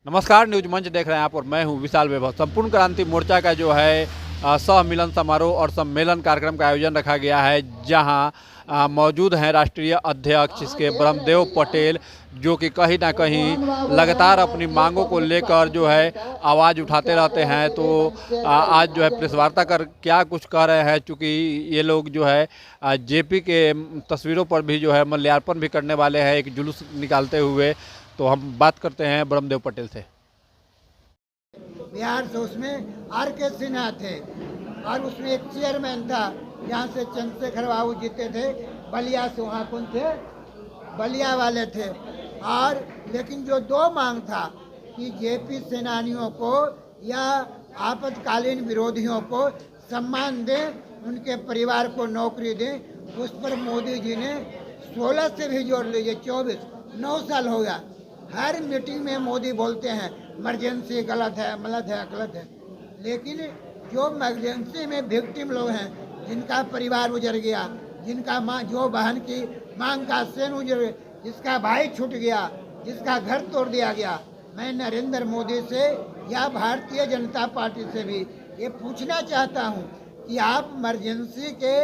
नमस्कार, न्यूज मंच देख रहे हैं आप और मैं हूं विशाल वैभव। संपूर्ण क्रांति मोर्चा का जो है सह मिलन समारोह और सम्मेलन कार्यक्रम का आयोजन रखा गया है, जहां मौजूद हैं राष्ट्रीय अध्यक्ष इसके ब्रह्मदेव पटेल, जो कि कहीं ना कहीं लगातार अपनी मांगों को लेकर जो है आवाज़ उठाते रहते हैं। तो आज जो है प्रेस वार्ता कर क्या कुछ कह रहे हैं, चूँकि ये लोग जो है जेपी के तस्वीरों पर भी जो है माल्यार्पण भी करने वाले हैं एक जुलूस निकालते हुए। तो हम बात करते हैं ब्रह्मदेव पटेल से। बिहार से उसमें आर.के. सिन्हा थे और उसमें एक चेयरमैन था, यहाँ से चंद्रशेखर बाबू जीते थे, बलिया से वहाँ कौन थे, बलिया वाले थे। और लेकिन जो दो मांग था कि जेपी सेनानियों को या आपातकालीन विरोधियों को सम्मान दें, उनके परिवार को नौकरी दें, उस पर मोदी जी ने 16 से भी जोड़ लीजिए 24 9 साल हो गया। हर मीटिंग में मोदी बोलते हैं इमरजेंसी गलत है, गलत है। लेकिन जो इमरजेंसी में विक्टिम लोग हैं, जिनका परिवार उजड़ गया, जिनका माँ जो बहन की मांग का सेन उजड़ गया, जिसका भाई छूट गया, जिसका घर तोड़ दिया गया, मैं नरेंद्र मोदी से या भारतीय जनता पार्टी से भी ये पूछना चाहता हूँ कि आप इमरजेंसी के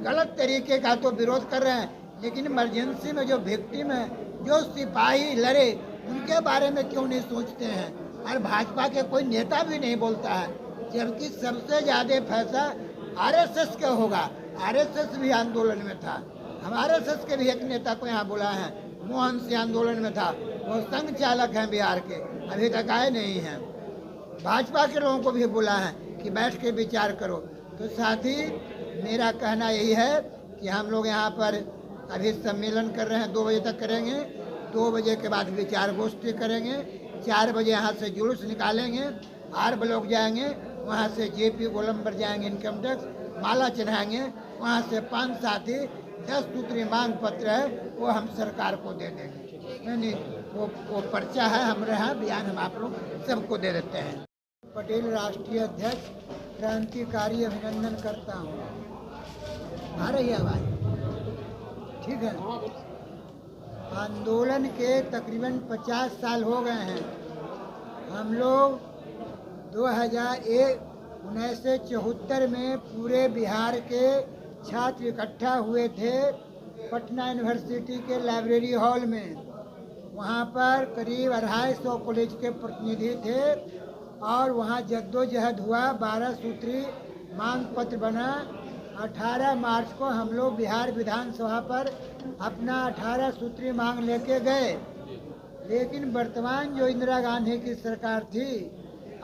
गलत तरीके का तो विरोध कर रहे हैं, लेकिन इमरजेंसी में जो विक्टिम है, जो सिपाही लड़े, उनके बारे में क्यों नहीं सोचते हैं। और भाजपा के कोई नेता भी नहीं बोलता है, जबकि सबसे ज़्यादा पैसा आरएसएस का होगा। आरएसएस भी आंदोलन में था, हम आरएसएस के भी एक नेता को यहाँ बुलाए हैं, मोहन सिंह आंदोलन में था, वो संघ चालक हैं बिहार के, अभी तक आए नहीं हैं। भाजपा के लोगों को भी बुला है कि बैठ के विचार करो। तो साथ ही मेरा कहना यही है कि हम लोग यहाँ पर अभी सम्मेलन कर रहे हैं, 2 बजे तक करेंगे। 2 बजे के बाद विचार गोष्ठी करेंगे। 4 बजे यहाँ से जुलूस निकालेंगे, आर ब्लॉक जाएंगे, वहाँ से जेपी गोलम्बर जाएंगे, इनकम टैक्स माला चढ़ाएंगे, वहाँ से 5 साथी 10 सूत्री मांग पत्र है वो हम सरकार को दे देंगे। नहीं वो पर्चा है हमारे यहाँ, बयान हम आप लोग सबको दे देते हैं। पटेल राष्ट्रीय अध्यक्ष, क्रांतिकारी अभिनंदन करता हूँ। आ रही है आवाज़? ठीक है। आंदोलन के तकरीबन 50 साल हो गए हैं। हम लोग 1974 में पूरे बिहार के छात्र इकट्ठा हुए थे पटना यूनिवर्सिटी के लाइब्रेरी हॉल में। वहाँ पर करीब 250 कॉलेज के प्रतिनिधि थे और वहाँ जद्दोजहद हुआ, 12 सूत्री मांग पत्र बना। 18 मार्च को हम लोग बिहार विधानसभा पर अपना 18 सूत्री मांग लेके गए। लेकिन वर्तमान जो इंदिरा गांधी की सरकार थी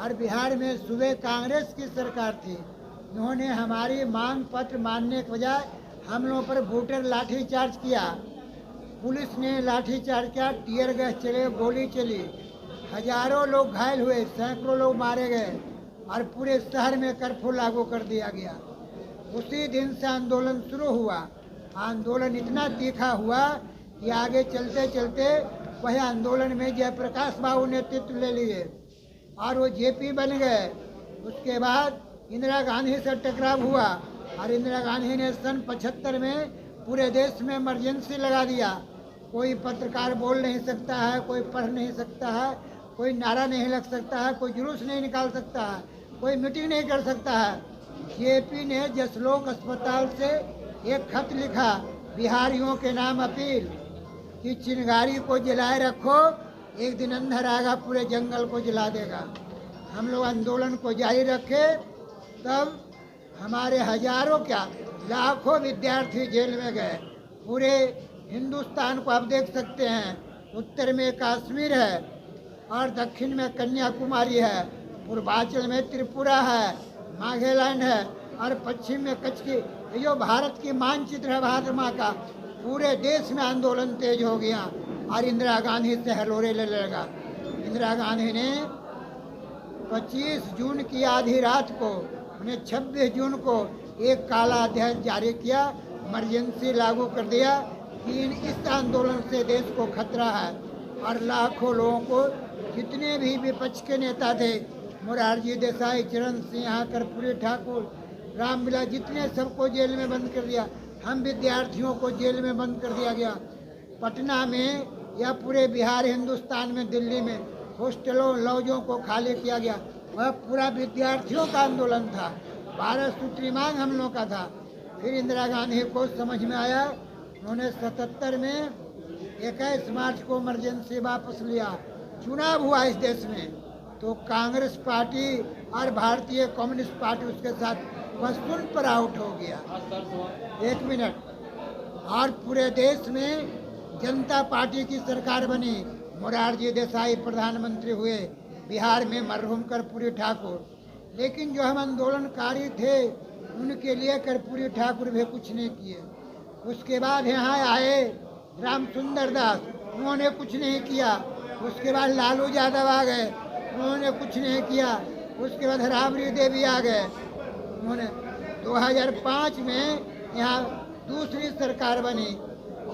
और बिहार में सूबे कांग्रेस की सरकार थी, उन्होंने हमारी मांग पत्र मानने के बजाय हम लोगों पर वोटर लाठीचार्ज किया। पुलिस ने लाठीचार्ज किया, टीयर गैस चले, गोली चली, हजारों लोग घायल हुए, सैकड़ों लोग मारे गए और पूरे शहर में कर्फ्यू लागू कर दिया गया। उसी दिन से आंदोलन शुरू हुआ। आंदोलन इतना तीखा हुआ कि आगे चलते चलते वही आंदोलन में जयप्रकाश बाबू नेतृत्व ले लिए और वो जेपी बन गए। उसके बाद इंदिरा गांधी से टकराव हुआ और इंदिरा गांधी ने सन 75 में पूरे देश में इमरजेंसी लगा दिया। कोई पत्रकार बोल नहीं सकता है, कोई पढ़ नहीं सकता है, कोई नारा नहीं लग सकता है, कोई जुलूस नहीं निकाल सकता है, कोई मीटिंग नहीं कर सकता है। जेपी ने जसलोक अस्पताल से एक खत लिखा, बिहारियों के नाम अपील कि चिंगारी को जलाए रखो, एक दिन अंधर आएगा पूरे जंगल को जला देगा। हम लोग आंदोलन को जारी रखे, तब हमारे हजारों क्या लाखों विद्यार्थी जेल में गए। पूरे हिंदुस्तान को आप देख सकते हैं, उत्तर में कश्मीर है और दक्षिण में कन्याकुमारी है, पूर्वांचल में त्रिपुरा है, नागालैंड है और पश्चिम में कच्छ की, जो भारत की मानचित्र है भारत माँ का। पूरे देश में आंदोलन तेज हो गया और इंदिरा गांधी से हलोरे ले लगा। इंदिरा गांधी ने 25 जून की आधी रात को, उन्हें 26 जून को एक काला अध्याय जारी किया, इमरजेंसी लागू कर दिया कि इस आंदोलन से देश को खतरा है। और लाखों लोगों को, जितने भी विपक्ष के नेता थे, मोरारजी देसाई, चरण सिंह, कर्पूरी ठाकुर, रामविलास, जितने सबको जेल में बंद कर दिया। हम विद्यार्थियों को जेल में बंद कर दिया गया। पटना में या पूरे बिहार हिंदुस्तान में, दिल्ली में हॉस्टलों लॉजों को खाली किया गया। वह पूरा विद्यार्थियों का आंदोलन था। 12 सूत्री मांग हम लोगों का था। फिर इंदिरा गांधी को समझ में आया, उन्होंने 77 में 21 मार्च को इमरजेंसी वापस लिया। चुनाव हुआ इस देश में, तो कांग्रेस पार्टी और भारतीय कम्युनिस्ट पार्टी उसके साथ पश्तून पर आउट हो गया। 1 मिनट। और पूरे देश में जनता पार्टी की सरकार बनी। मोरारजी देसाई प्रधानमंत्री हुए। बिहार में मरहूम कर्पूरी ठाकुर। लेकिन जो हम आंदोलनकारी थे उनके लिए कर्पूरी ठाकुर भी कुछ नहीं किए। उसके बाद यहाँ आए राम सुंदर दास, उन्होंने कुछ नहीं किया। उसके बाद लालू यादव आ गए, उन्होंने कुछ नहीं किया। उसके बाद राबड़ी देवी आ गए, उन्होंने 2005 में यहाँ दूसरी सरकार बनी।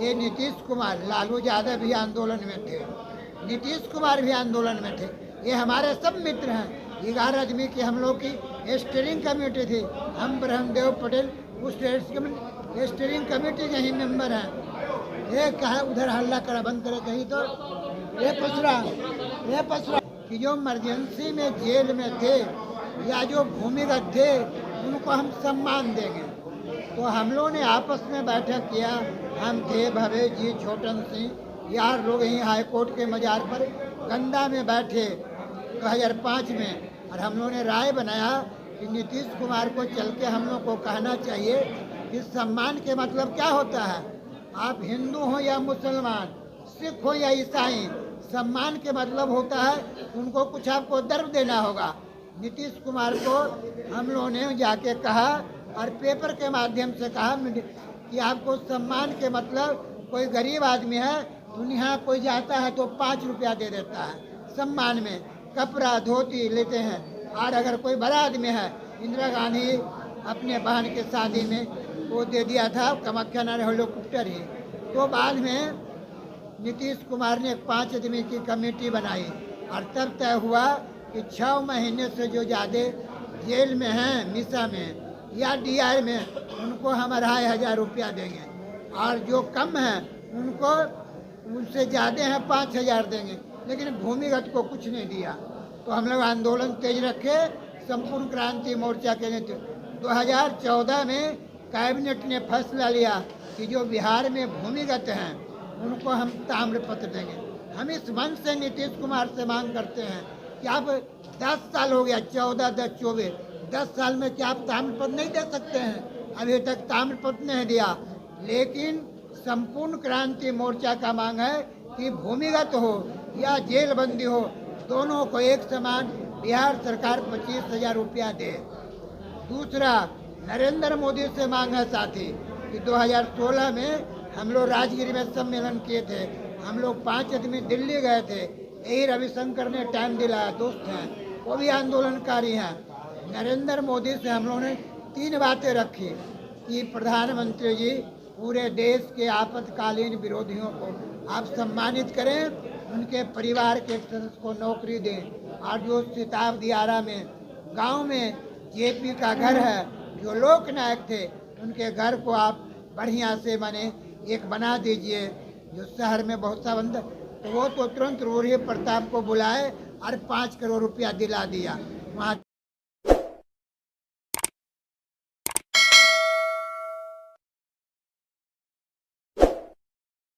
ये नीतीश कुमार, लालू यादव भी आंदोलन में थे, नीतीश कुमार भी आंदोलन में थे। ये हमारे सब मित्र हैं। 11 आदमी की हम लोग की स्टीयरिंग कमेटी थी। हम ब्रह्मदेव पटेल उस स्टीयरिंग कमेटी के ही मेंबर हैं। ये कहा उधर हल्ला करा, बंद करे कहीं तो ये पसरा कि जो इमरजेंसी में जेल में थे या जो भूमिगत थे उनको हम सम्मान देंगे। तो हम लोगों ने आपस में बैठक किया। हम थे भवेश जी, छोटन सिंह, यार लोग यहीं हाईकोर्ट के मजार पर गंदा में बैठे 2005 में। और हम लोगों ने राय बनाया कि नीतीश कुमार को चल के हम लोग को कहना चाहिए कि सम्मान के मतलब क्या होता है। आप हिंदू हो या मुसलमान, सिख हो या ईसाई, सम्मान के मतलब होता है उनको कुछ आपको दर्व देना होगा। नीतीश कुमार को हम लोगों ने जाके कहा और पेपर के माध्यम से कहा कि आपको सम्मान के मतलब, कोई गरीब आदमी है दुनिया कोई जाता है तो 5 रुपया दे देता है सम्मान में, कपड़ा धोती लेते हैं। और अगर कोई बड़ा आदमी है, इंदिरा गांधी अपने बहन के शादी में वो दे दिया था कामाख्या नगर हेलीकॉप्टर ही। तो बाद में नीतीश कुमार ने 5 आदमी की कमेटी बनाई और तब तय हुआ कि 6 महीने से जो ज़्यादा जेल में हैं, मिसा में या DI में, उनको हम 2500 रुपया देंगे। और जो कम है उनको उनसे ज़्यादा हैं 5000 देंगे। लेकिन भूमिगत को कुछ नहीं दिया। तो हम लोग आंदोलन तेज रखे। संपूर्ण क्रांति मोर्चा के नेतृत्व 2014 में कैबिनेट ने फैसला लिया कि जो बिहार में भूमिगत हैं उनको हम ताम्र पत्र देंगे। हम इस मंच से नीतीश कुमार से मांग करते हैं कि आप 10 साल हो गया, 14, 10, 24, 10 साल में क्या आप ताम्र पत्र नहीं दे सकते हैं? अभी तक ताम्र पत्र नहीं दिया। लेकिन संपूर्ण क्रांति मोर्चा का मांग है कि भूमिगत हो या जेल बंदी हो, दोनों को एक समान बिहार सरकार 25,000 रुपया दे। दूसरा, नरेंद्र मोदी से मांग है साथी कि 2016 में हम लोग राजगिरी में सम्मेलन किए थे। हम लोग 5 आदमी दिल्ली गए थे। यही रविशंकर ने टाइम दिलाया, दोस्त हैं, वो भी आंदोलनकारी हैं। नरेंद्र मोदी से हम लोगों ने 3 बातें रखी कि प्रधानमंत्री जी, पूरे देश के आपातकालीन विरोधियों को आप सम्मानित करें, उनके परिवार के सदस्य को नौकरी दें। और जो सिताब दियारा में गांव में JP का घर है, जो लोकनायक थे, उनके घर को आप बढ़िया से बने एक बना दीजिए। जो शहर में बहुत सा बंद, तो वो तो तुरंत रूढ़ी प्रताप को बुलाए और 5 करोड़ रुपया दिला दिया। वहाँ